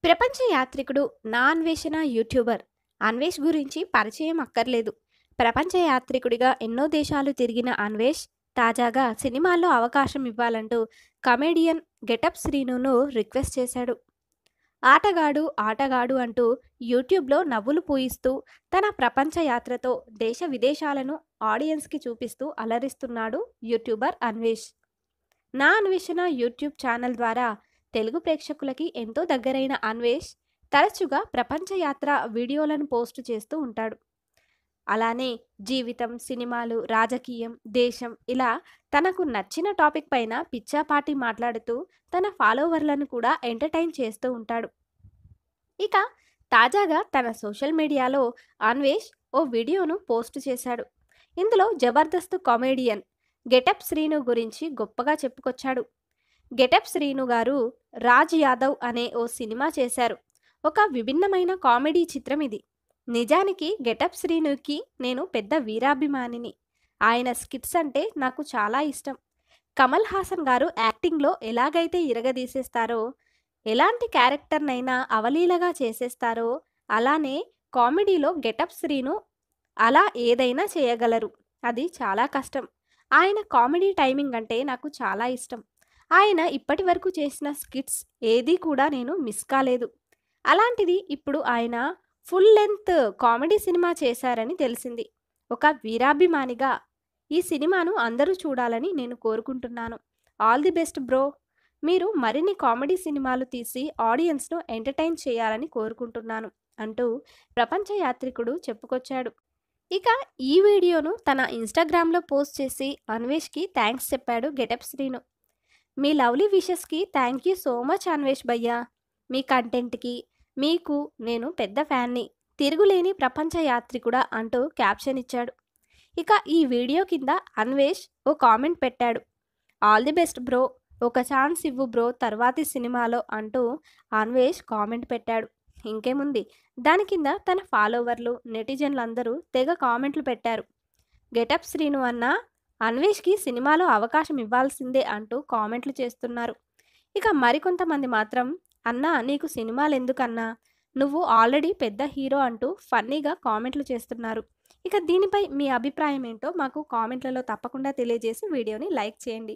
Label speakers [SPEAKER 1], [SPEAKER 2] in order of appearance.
[SPEAKER 1] ప్రపంచ యాత్రికుడు నా అన్వేషణ యూట్యూబర్ అన్వేష్ గురించి పరిచయం అక్కర్లేదు. ప్రపంచ యాత్రికుడిగా ఎన్నో దేశాలు తిరిగిన అన్వేష్ తాజాగా సినిమాల్లో అవకాశం ఇవ్వాలంటూ కమెడియన్ గెటప్ శ్రీనును రిక్వెస్ట్ చేశాడు. ఆటగాడు ఆటగాడు అంటూ యూట్యూబ్లో నవ్వులు పూయిస్తూ తన ప్రపంచ యాత్రతో దేశ విదేశాలను ఆడియన్స్కి చూపిస్తూ అలరిస్తున్నాడు యూట్యూబర్ అన్వేష్. నా అన్వేషణ యూట్యూబ్ ఛానల్ ద్వారా తెలుగు ప్రేక్షకులకి ఎంతో దగ్గరైన అన్వేష్ తరచుగా ప్రపంచ యాత్ర వీడియోలను పోస్టు చేస్తూ ఉంటాడు. అలానే జీవితం, సినిమాలు, రాజకీయం, దేశం ఇలా తనకు నచ్చిన టాపిక్ పైన పిచ్చాపాటి మాట్లాడుతూ తన ఫాలోవర్లను కూడా ఎంటర్టైన్ చేస్తూ ఉంటాడు. ఇక తాజాగా తన సోషల్ మీడియాలో అన్వేష్ ఓ వీడియోను పోస్టు చేశాడు. ఇందులో జబర్దస్త్ కామెడియన్ గెటప్ శ్రీను గురించి గొప్పగా చెప్పుకొచ్చాడు. గెటప్ శ్రీను గారు రాజ్ యాదవ్ అనే ఓ సినిమా చేశారు. ఒక విభిన్నమైన కామెడీ చిత్రం ఇది. నిజానికి గెటప్ శ్రీనుకి నేను పెద్ద వీరాభిమానిని. ఆయన స్కిట్స్ అంటే నాకు చాలా ఇష్టం. కమల్ హాసన్ గారు యాక్టింగ్లో ఎలాగైతే ఇరగదీసేస్తారో, ఎలాంటి క్యారెక్టర్నైనా అవలీలగా చేసేస్తారో, అలానే కామెడీలో గెటప్ శ్రీను అలా ఏదైనా చేయగలరు. అది చాలా కష్టం. ఆయన కామెడీ టైమింగ్ అంటే నాకు చాలా ఇష్టం. ఆయన ఇప్పటి వరకు చేసిన స్కిట్స్ ఏదీ కూడా నేను మిస్ కాలేదు. అలాంటిది ఇప్పుడు ఆయన ఫుల్ లెంత్ కామెడీ సినిమా చేశారని తెలిసింది. ఒక వీరాభిమానిగా ఈ సినిమాను అందరూ చూడాలని నేను కోరుకుంటున్నాను. All the best bro. మీరు మరిన్ని కామెడీ సినిమాలు తీసి ఆడియన్స్ను ఎంటర్టైన్ చేయాలని కోరుకుంటున్నాను అంటూ ప్రపంచ యాత్రికుడు చెప్పుకొచ్చాడు. ఇక ఈ వీడియోను తన ఇన్స్టాగ్రామ్లో పోస్ట్ చేసి అన్వేష్కి థ్యాంక్స్ చెప్పాడు గెటప్ శ్రీను. మీ లవ్లీ విషెస్కి thank you so much Anvesh భయ్యా. మీ కంటెంట్కి మీకు నేను పెద్ద ఫ్యాన్ని. తిరుగులేని ప్రపంచ యాత్రికుడా అంటూ క్యాప్షన్ ఇచ్చాడు. ఇక ఈ వీడియో కింద అన్వేష్ ఓ కామెంట్ పెట్టాడు. ఆల్ ది బెస్ట్ బ్రో, ఒక ఛాన్స్ ఇవ్వు బ్రో తర్వాతి సినిమాలో అంటూ అన్వేష్ కామెంట్ పెట్టాడు. ఇంకేముంది, దాని కింద తన ఫాలోవర్లు, నెటిజన్లు అందరూ తెగ కామెంట్లు పెట్టారు. గెటప్ శ్రీను అన్న అన్వేష్కి సినిమాలో అవకాశం ఇవ్వాల్సిందే అంటూ కామెంట్లు చేస్తున్నారు. ఇక మరికొంతమంది మాత్రం అన్నా నీకు సినిమాలు ఎందుకన్నా, నువ్వు ఆల్రెడీ పెద్ద హీరో అంటూ ఫన్నీగా కామెంట్లు చేస్తున్నారు. ఇక దీనిపై మీ అభిప్రాయం ఏంటో మాకు కామెంట్లలో తప్పకుండా తెలియజేసి వీడియోని లైక్ చేయండి.